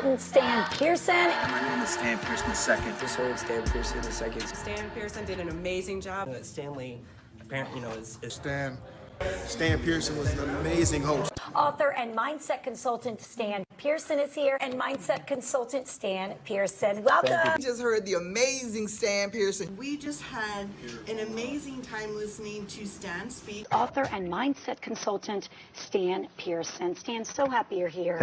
consultant Stan Pearson. My name is Stan Pearson II. Just heard Stan Pearson II. Stan Pearson did an amazing job. Stanley, apparently, is Stan Pearson was an amazing host. Author and mindset consultant Stan Pearson is here, and mindset consultant Stan Pearson. Welcome. We just heard the amazing Stan Pearson. We just had an amazing time listening to Stan speak. Author and mindset consultant Stan Pearson. Stan, so happy you're here.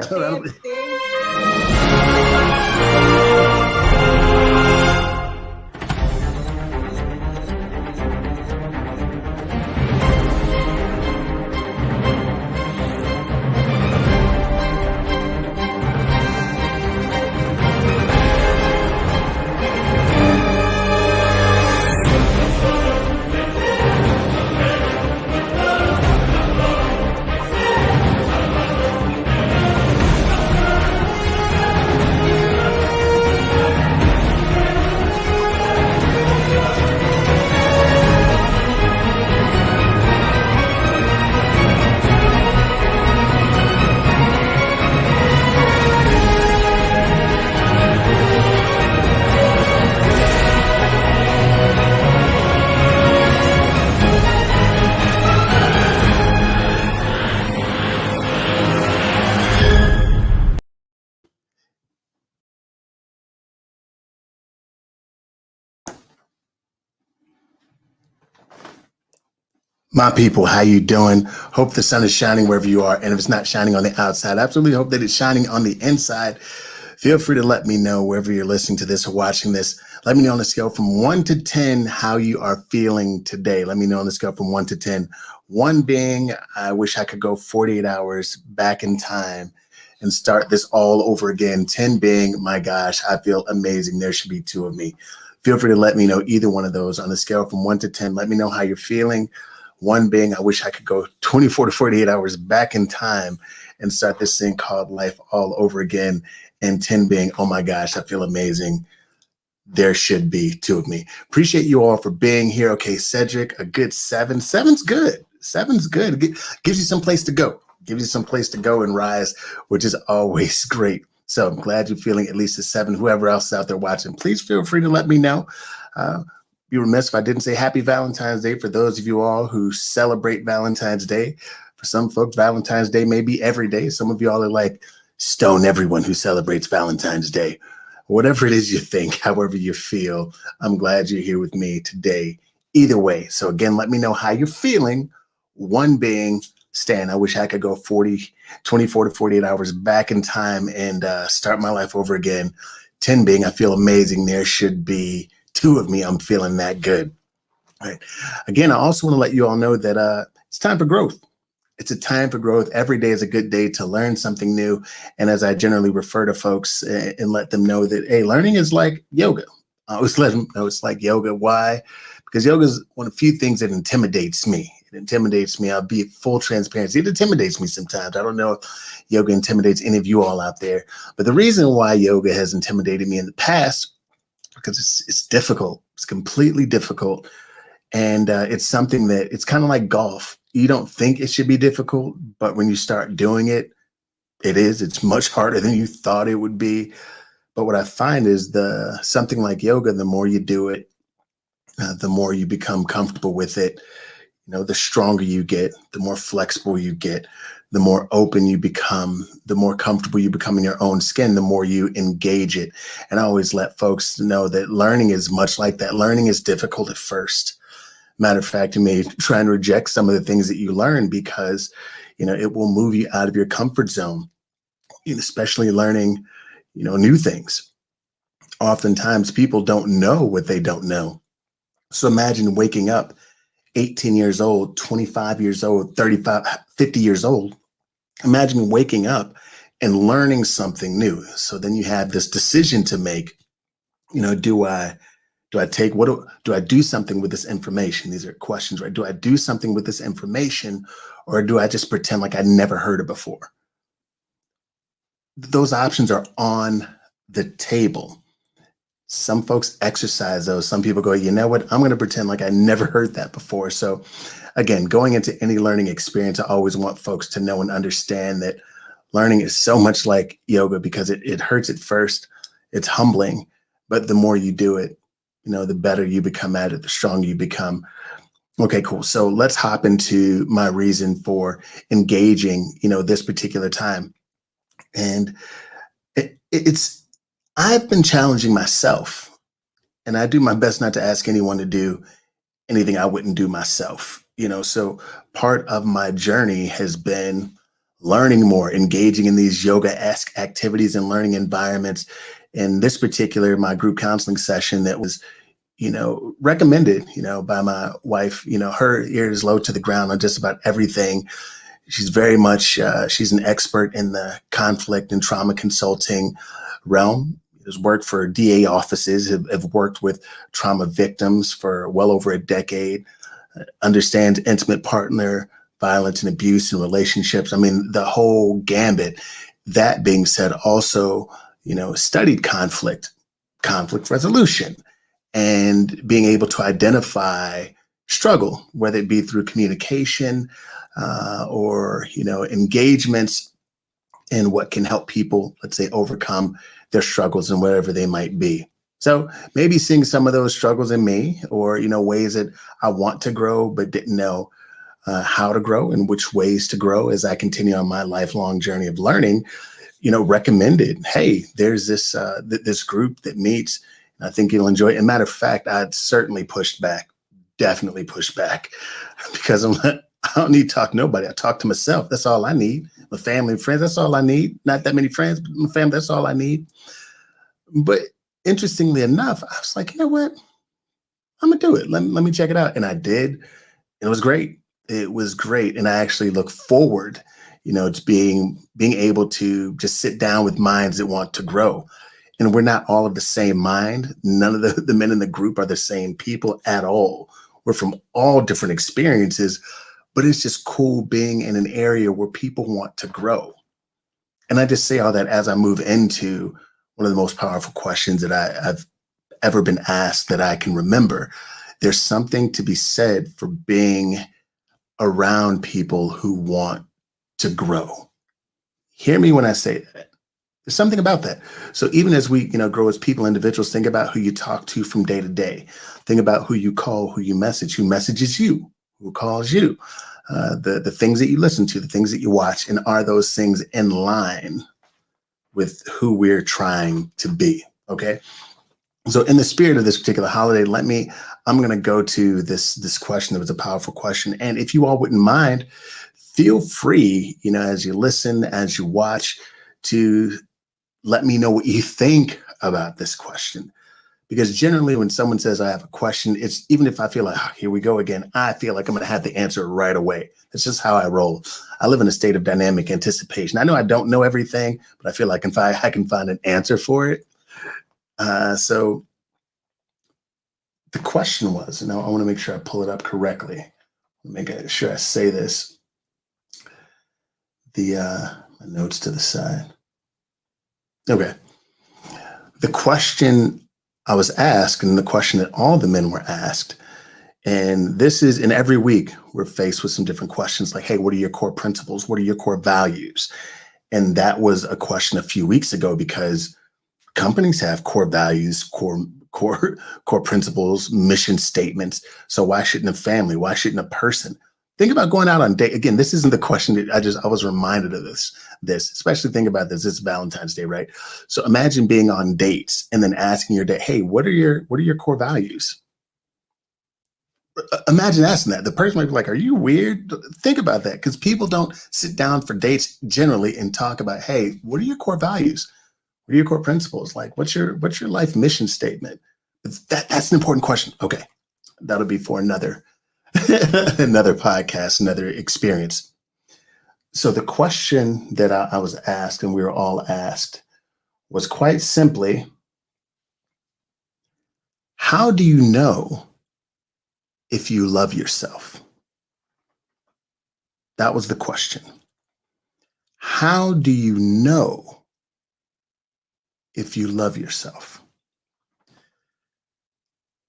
My people, how you doing? Hope the sun is shining wherever you are. And if it's not shining on the outside, absolutely hope that it's shining on the inside. Feel free to let me know wherever you're listening to this or watching this. Let me know on a scale from 1 to 10 how you are feeling today. Let me know on the scale from 1 to 10. 1 being, I wish I could go 48 hours back in time and start this all over again. 10 being, my gosh, I feel amazing. There should be 2 of me. Feel free to let me know either one of those on a scale from 1 to 10. Let me know how you're feeling. 1 being, I wish I could go 24 to 48 hours back in time and start this thing called life all over again. And 10 being, oh my gosh, I feel amazing. There should be 2 of me. Appreciate you all for being here. Okay, Cedric, a good 7. 7's good. 7's good. Gives you some place to go. Gives you some place to go and rise, which is always great. So I'm glad you're feeling at least a 7. Whoever else is out there watching, please feel free to let me know. Be remiss if I didn't say happy Valentine's Day for those of you all who celebrate Valentine's Day. For some folks, Valentine's Day may be every day. Some of y'all are like, stone everyone who celebrates Valentine's Day. Whatever it is you think, however you feel, I'm glad you're here with me today. Either way. So again, let me know how you're feeling. 1 being, Stan, I wish I could go 24 to 48 hours back in time and start my life over again. 10 being, I feel amazing. There should be 2 of me. I'm feeling that good. All right. Again, I also want to let you all know that it's time for growth. It's a time for growth. Every day is a good day to learn something new. And as I generally refer to folks and let them know that, hey, learning is like yoga. I always let them know it's like yoga. Why? Because yoga is one of the few things that intimidates me. It intimidates me. I'll be full transparency. It intimidates me sometimes. I don't know if yoga intimidates any of you all out there. But the reason why yoga has intimidated me in the past, because it's difficult. It's completely difficult. And it's something that it's kind of like golf. You don't think it should be difficult, but when you start doing it, it is. It's much harder than you thought it would be. But what I find is something like yoga, the more you do it, the more you become comfortable with it. You know, the stronger you get, the more flexible you get, the more open you become, the more comfortable you become in your own skin, the more you engage it. And I always let folks know that learning is much like that. Learning is difficult at first. Matter of fact, you may try and reject some of the things that you learn because, you know, it will move you out of your comfort zone, especially learning, new things. Oftentimes people don't know what they don't know. So imagine waking up 18 years old, 25 years old, 35, 50 years old. Imagine waking up and learning something new. So then you have this decision to make, do I do something with this information? These are questions, right? Do I do something with this information, or do I just pretend like I never heard it before? Those options are on the table. Some folks exercise those. Some people go, you know what? I'm going to pretend like I never heard that before. So again, going into any learning experience, I always want folks to know and understand that learning is so much like yoga because it hurts at first. It's humbling, but the more you do it, the better you become at it, the stronger you become. Okay, cool. So let's hop into my reason for engaging, this particular time. And it's, I've been challenging myself, and I do my best not to ask anyone to do anything I wouldn't do myself. So part of my journey has been learning more, engaging in these yoga-esque activities and learning environments. In this particular, my group counseling session that was, recommended, by my wife, her ear is low to the ground on just about everything. She's very much, she's an expert in the conflict and trauma consulting realm. Has worked for DA offices, have worked with trauma victims for well over a decade, understands intimate partner violence and abuse and relationships. I mean, the whole gambit. That being said, also, studied conflict resolution, and being able to identify struggle, whether it be through communication or, engagements, and what can help people, let's say, overcome their struggles and whatever they might be. So maybe seeing some of those struggles in me, or, ways that I want to grow, but didn't know how to grow and which ways to grow as I continue on my lifelong journey of learning, recommended, hey, there's this this group that meets. I think you'll enjoy it. And matter of fact, I'd certainly pushed back, definitely pushed back, because I don't need to talk to nobody. I talk to myself. That's all I need. My family and friends, that's all I need. Not that many friends, but my family, that's all I need. But interestingly enough, I was like, you know what? I'm going to do it. Let me check it out. And I did. It was great. It was great. And I actually look forward, to being able to just sit down with minds that want to grow. And we're not all of the same mind. None of the men in the group are the same people at all. We're from all different experiences, but it's just cool being in an area where people want to grow. And I just say all that as I move into one of the most powerful questions that I've ever been asked that I can remember. There's something to be said for being around people who want to grow. Hear me when I say that. There's something about that. So even as we, grow as people, individuals, think about who you talk to from day to day. Think about who you call, who you message, who messages you, who calls you, the things that you listen to, the things that you watch, and are those things in line with who we're trying to be? Okay. So in the spirit of this particular holiday, I'm going to go to this question that was a powerful question. And if you all wouldn't mind, feel free, as you listen, as you watch, to let me know what you think about this question. Because generally when someone says I have a question, it's, even if I feel like, oh, here we go again, I feel like I'm going to have the answer right away. That's just how I roll. I live in a state of dynamic anticipation. I know I don't know everything, but I feel like if I can find an answer for it. So the question was, and I want to make sure I pull it up correctly. Make sure I say this. My notes to the side. Okay. The question I was asked, and the question that all the men were asked, and this is, in every week, we're faced with some different questions like, hey, what are your core principles? What are your core values? And that was a question a few weeks ago, because companies have core values, core principles, mission statements. So why shouldn't a family? Why shouldn't a person? Think about going out on date. Again, this isn't the question that I was reminded of this, especially think about this. It's Valentine's Day, right? So imagine being on dates and then asking your date, hey, what are your core values? Imagine asking that. The person might be like, are you weird? Think about that, because people don't sit down for dates generally and talk about, hey, what are your core values? What are your core principles? Like, what's your life mission statement? That's an important question. Okay. That'll be for another podcast, another experience. So the question that I was asked, and we were all asked, was quite simply, how do you know if you love yourself? That was the question. How do you know if you love yourself?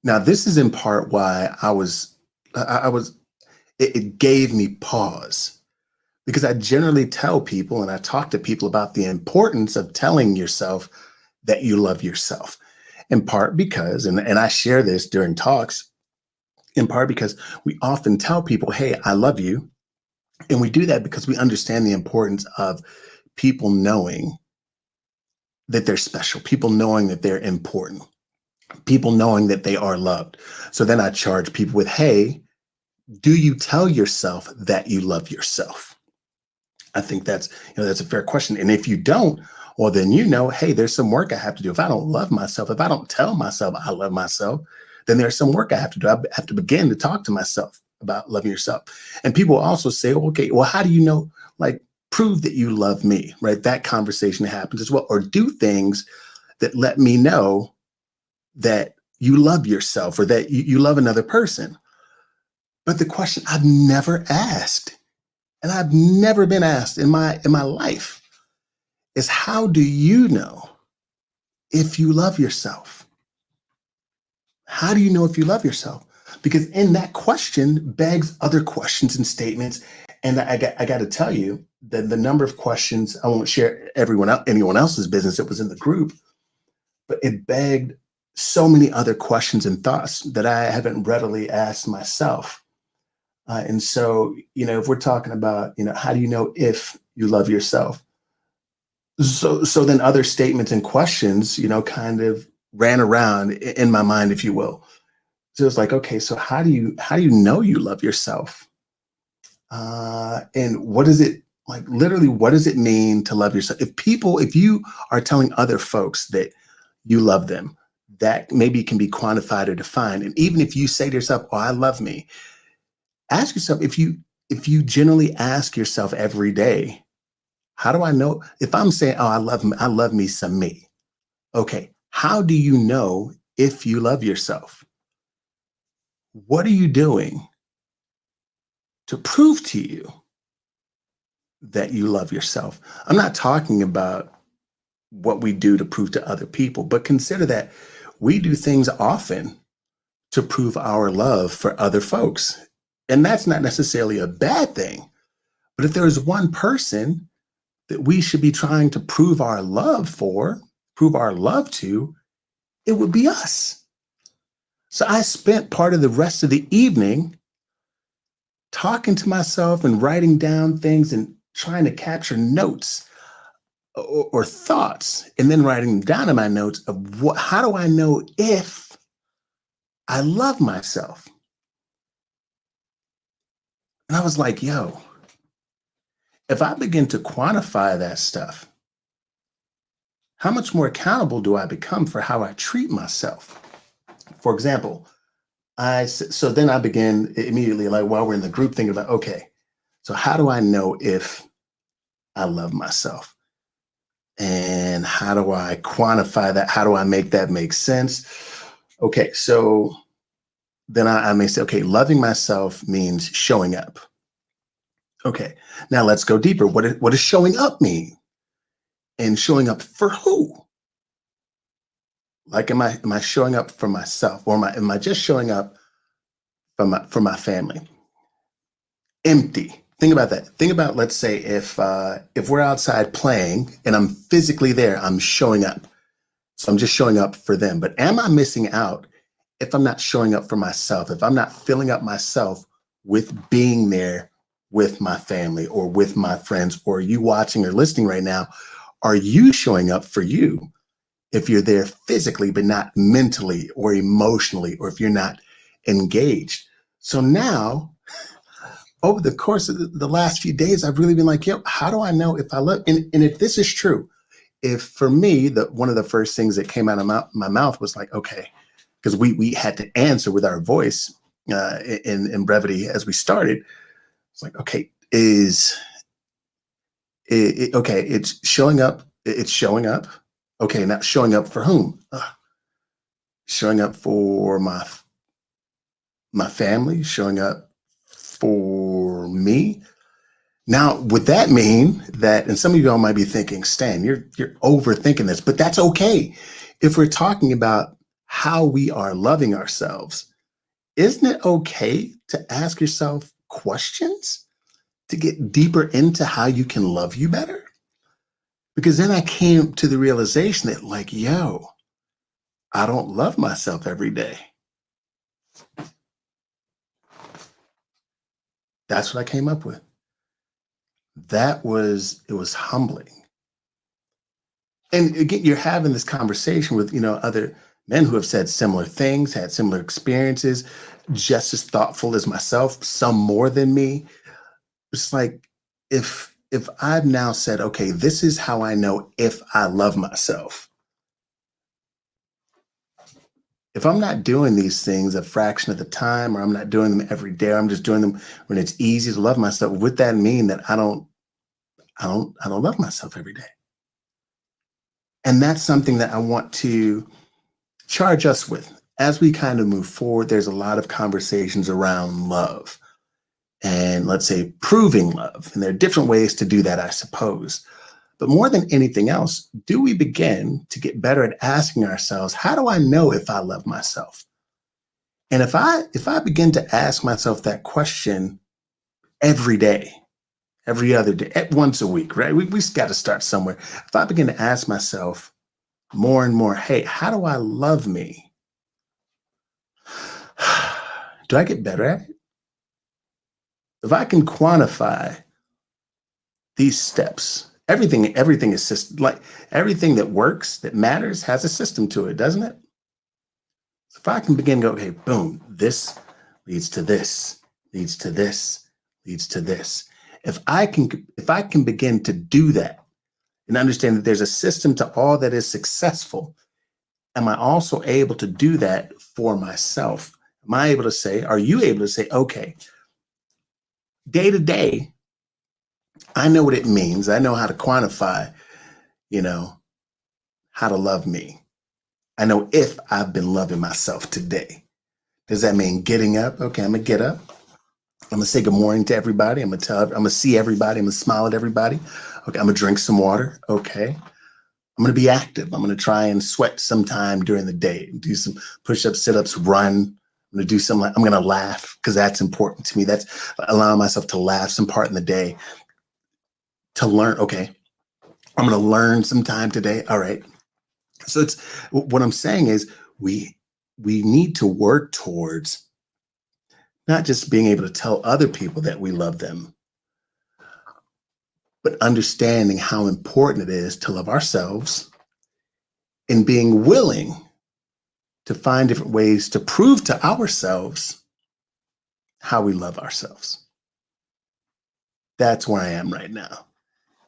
Now, this is in part why it gave me pause, because I generally tell people and I talk to people about the importance of telling yourself that you love yourself. In part because, and I share this during talks, in part because we often tell people, hey, I love you. And we do that because we understand the importance of people knowing that they're special, people knowing that they're important, people knowing that they are loved. So then I charge people with, hey, do you tell yourself that you love yourself? I think that's a fair question. And if you don't, well, then hey, there's some work I have to do. If I don't love myself, if I don't tell myself I love myself, then there's some work I have to do. I have to begin to talk to myself about loving yourself. And people also say, okay, well, how do you know, like, prove that you love me, right? That conversation happens as well. Or do things that let me know that you love yourself or that you love another person. But the question I've never asked, and I've never been asked in my life, is how do you know if you love yourself? How do you know if you love yourself? Because in that question begs other questions and statements. And I got to tell you that the number of questions, I won't share anyone else's business that was in the group, but it begged so many other questions and thoughts that I haven't readily asked myself. And so, if we're talking about, how do you know if you love yourself? So then other statements and questions, kind of ran around in my mind, if you will. So it's like, okay, so how do you know you love yourself? And what is it like? Literally, what does it mean to love yourself? If you are telling other folks that you love them, that maybe can be quantified or defined. And even if you say to yourself, "Oh, I love me," ask yourself if you generally ask yourself every day, how do I know if I'm saying, "Oh, I love me some me." Okay, how do you know if you love yourself? What are you doing to prove to you that you love yourself? I'm not talking about what we do to prove to other people, but consider that we do things often to prove our love for other folks. And that's not necessarily a bad thing. But if there's one person that we should be trying to prove our love to, it would be us. So I spent part of the rest of the evening talking to myself and writing down things and trying to capture notes or thoughts, and then writing them down in my notes of how do I know if I love myself? And I was like, yo, if I begin to quantify that stuff, how much more accountable do I become for how I treat myself? For example, so then I began immediately, like while we're in the group, thinking about, okay, so how do I know if I love myself? And how do I quantify that? How do I make that make sense? Okay, so then I may say, okay, loving myself means showing up. Okay, now let's go deeper. What does showing up mean? And showing up for who? Like, am I showing up for myself, or am I just showing up for my family? Empty. Think about that. Think about, let's say, if we're outside playing and I'm physically there, I'm showing up. So I'm just showing up for them. But am I missing out if I'm not showing up for myself? If I'm not filling up myself with being there with my family or with my friends, or you watching or listening right now, are you showing up for you if you're there physically, but not mentally or emotionally, or if you're not engaged? So now, over the course of the last few days, I've really been like, yo, how do I know if I love? And if this is true, if for me, one of the first things that came out of my mouth was like, okay, because we had to answer with our voice in brevity as we started. It's like, okay, okay, it's showing up. It's showing up. Okay, now showing up for whom? Showing up for my family, showing up for me. Now, would that mean that, and some of y'all might be thinking, Stan, you're overthinking this, but that's okay. If we're talking about how we are loving ourselves, isn't it okay to ask yourself questions? to get deeper into how you can love you better? Because then I came to the realization that, like, yo, I don't love myself every day. That's what I came up with. It was humbling. And again, you're having this conversation with, other men who have said similar things, had similar experiences, just as thoughtful as myself, some more than me. It's like, if I've now said, okay, this is how I know if I love myself. If I'm not doing these things a fraction of the time, or I'm not doing them every day, or I'm just doing them when it's easy to love myself, would that mean that I don't love myself every day? And that's something that I want to charge us with as we kind of move forward. There's a lot of conversations around love and, let's say, proving love. And there are different ways to do that, I suppose. But more than anything else, do we begin to get better at asking ourselves, how do I know if I love myself? And if I begin to ask myself that question every day, every other day, once a week, right? We got to start somewhere. If I begin to ask myself more and more, hey, how do I love me? Do I get better at it? If I can quantify these steps, everything is system, like everything that works, that matters, has a system to it, doesn't it? So if I can begin to go, okay, boom, this leads to this, leads to this, leads to this. If I can begin to do that and understand that there's a system to all that is successful, am I also able to do that for myself? Am I able to say, are you able to say, okay, day to day, I know what it means. I know how to quantify, how to love me. I know if I've been loving myself today. Does that mean getting up? Okay, I'm gonna get up. I'm gonna say good morning to everybody. I'm gonna see everybody. I'm gonna smile at everybody. Okay, I'm gonna drink some water. Okay. I'm gonna be active. I'm gonna try and sweat sometime during the day. Do some push-ups, sit-ups, run. I'm gonna do something. I'm gonna laugh because that's important to me. That's allowing myself to laugh some part in the day. To learn. Okay, I'm gonna learn sometime today. All right. So it's what I'm saying is we need to work towards not just being able to tell other people that we love them, but understanding how important it is to love ourselves and being willing to find different ways to prove to ourselves how we love ourselves. That's where I am right now.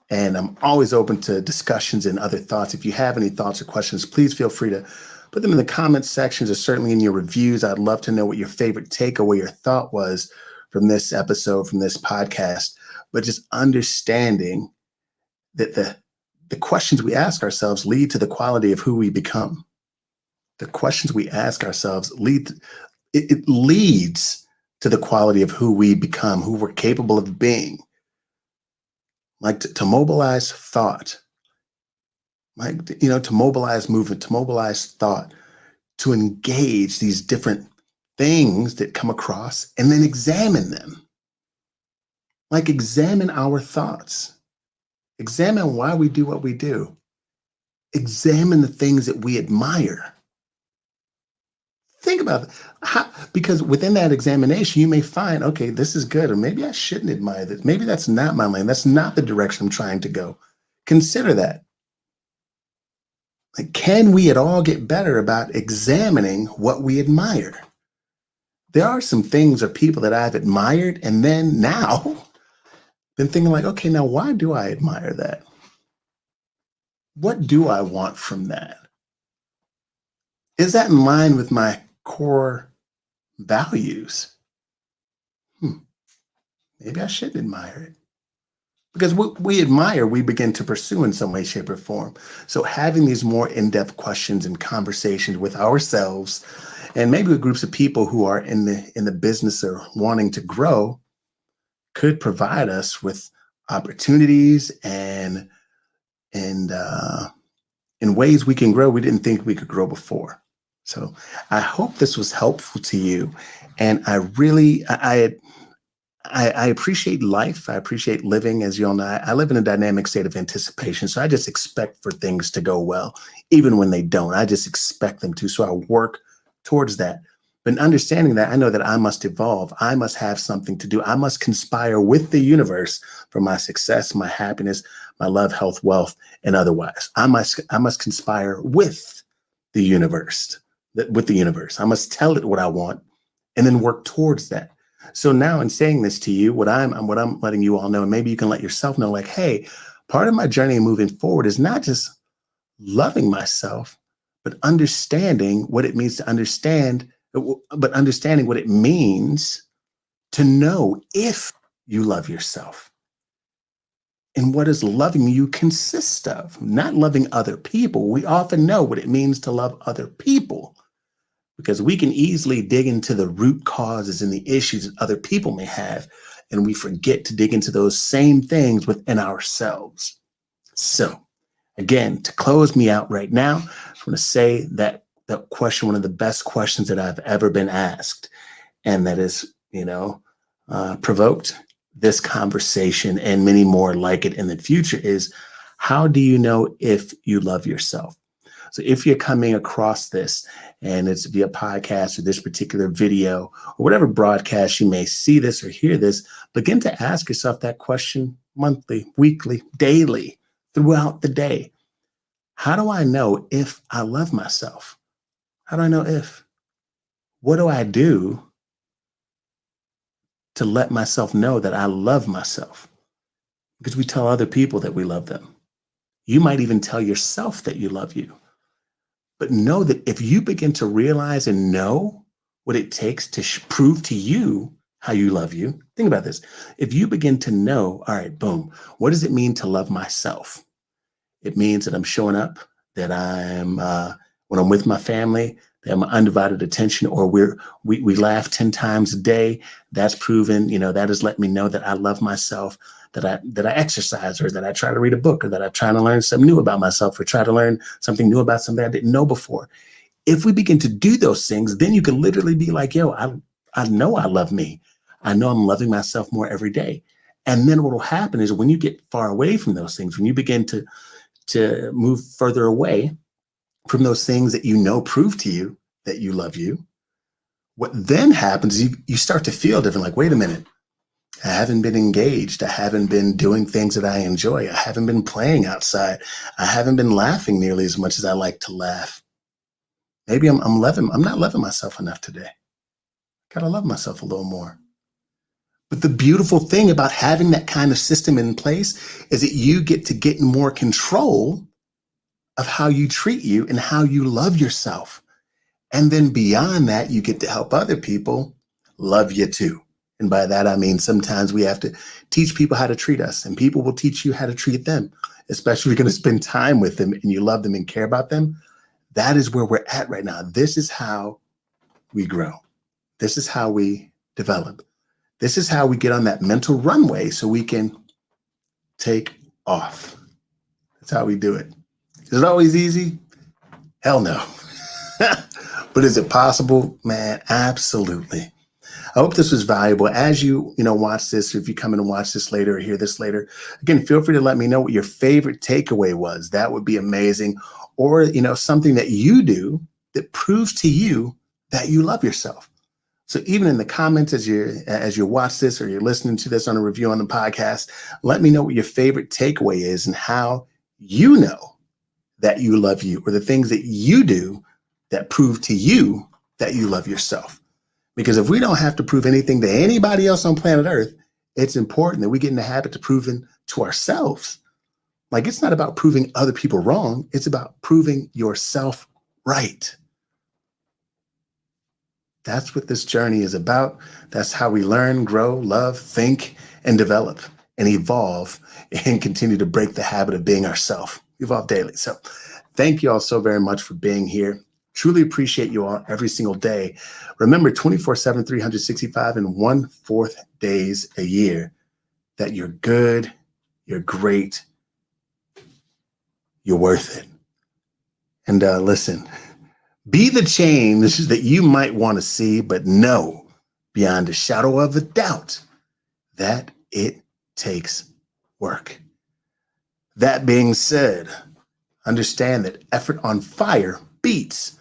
And I'm always open to discussions and other thoughts. If you have any thoughts or questions, please feel free to put them in the comments sections or certainly in your reviews. I'd love to know what your favorite takeaway or thought was from this episode, from this podcast. But just understanding that the questions we ask ourselves lead to the quality of who we become. The questions we ask ourselves it leads to the quality of who we become, who we're capable of being. Like to mobilize thought, to mobilize movement, to mobilize thought, to engage these different things that come across and then examine them. Like examine our thoughts, examine why we do what we do, examine the things that we admire. Think about it. Because within that examination, you may find, okay, this is good, or maybe I shouldn't admire this. Maybe that's not my lane. That's not the direction I'm trying to go. Consider that. Like, can we at all get better about examining what we admire? There are some things or people that I've admired, and then now been thinking like, okay, now why do I admire that? What do I want from that? Is that in line with my core values? Maybe I should admire it. Because what we admire, we begin to pursue in some way, shape, or form. So having these more in-depth questions and conversations with ourselves, and maybe with groups of people who are in the business or wanting to grow, could provide us with opportunities and in ways we can grow we didn't think we could grow before. So I hope this was helpful to you. And I I appreciate life. I appreciate living. As you all know, I live in a dynamic state of anticipation. So I just expect for things to go well, even when they don't. I just expect them to. So I work towards that. But in understanding that, I know that I must evolve. I must have something to do. I must conspire with the universe for my success, my happiness, my love, health, wealth, and otherwise. I must conspire with the universe, I must tell it what I want and then work towards that. So now in saying this to you, what I'm letting you all know, and maybe you can let yourself know, like, hey, part of my journey moving forward is not just loving myself, but understanding what it means to understand, but understanding what it means to know if you love yourself. And what does loving you consist of? Not loving other people. We often know what it means to love other people, because we can easily dig into the root causes and the issues that other people may have, and we forget to dig into those same things within ourselves. So again, to close me out right now, I want to say that question, one of the best questions that I've ever been asked, and that is, provoked this conversation and many more like it in the future, is how do you know if you love yourself? So if you're coming across this and it's via podcast or this particular video or whatever broadcast you may see this or hear this, begin to ask yourself that question monthly, weekly, daily, throughout the day. How do I know if I love myself? How do I know if? What do I do to let myself know that I love myself? Because we tell other people that we love them. You might even tell yourself that you love you. But know that if you begin to realize and know what it takes to prove to you how you love you, think about this. If you begin to know, all right, boom, what does it mean to love myself? It means that I'm showing up, that I'm, when I'm with my family, that I'm undivided attention, or we laugh 10 times a day. That's proven, that has let me know that I love myself, that I exercise, or that I try to read a book, or that I try to learn something new about myself, or try to learn something new about something I didn't know before. If we begin to do those things, then you can literally be like, yo, I know I love me. I know I'm loving myself more every day. And then what will happen is when you get far away from those things, when you begin to move further away from those things that prove to you that you love you, what then happens is you start to feel different. Like, wait a minute, I haven't been engaged. I haven't been doing things that I enjoy. I haven't been playing outside. I haven't been laughing nearly as much as I like to laugh. Maybe I'm not loving myself enough today. Gotta love myself a little more. But the beautiful thing about having that kind of system in place is that you get to get more control of how you treat you and how you love yourself. And then beyond that, you get to help other people love you too. And by that, I mean, sometimes we have to teach people how to treat us, and people will teach you how to treat them, especially if you're going to spend time with them and you love them and care about them. That is where we're at right now. This is how we grow. This is how we develop. This is how we get on that mental runway so we can take off. That's how we do it. Is it always easy? Hell no. But is it possible? Man, absolutely. I hope this was valuable. As you watch this, or if you come in and watch this later or hear this later, again, feel free to let me know what your favorite takeaway was. That would be amazing. Or, something that you do that proves to you that you love yourself. So even in the comments as you watch this or you're listening to this on a review on the podcast, let me know what your favorite takeaway is and how you know that you love you, or the things that you do that prove to you that you love yourself. Because if we don't have to prove anything to anybody else on planet Earth, it's important that we get in the habit of proving to ourselves. Like, it's not about proving other people wrong. It's about proving yourself right. That's what this journey is about. That's how we learn, grow, love, think, and develop, and evolve, and continue to break the habit of being ourselves. Evolve daily. So thank you all so very much for being here. Truly appreciate you all every single day. Remember, 24/7, 365 and 1/4 days a year, that you're good, you're great, you're worth it. And listen, be the change that you might want to see, but know beyond a shadow of a doubt that it takes work. That being said, understand that effort on fire beats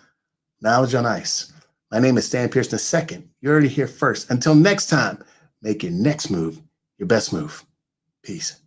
knowledge on ice. My name is Stan Pearson II. You heard it here first. Until next time, make your next move your best move. Peace.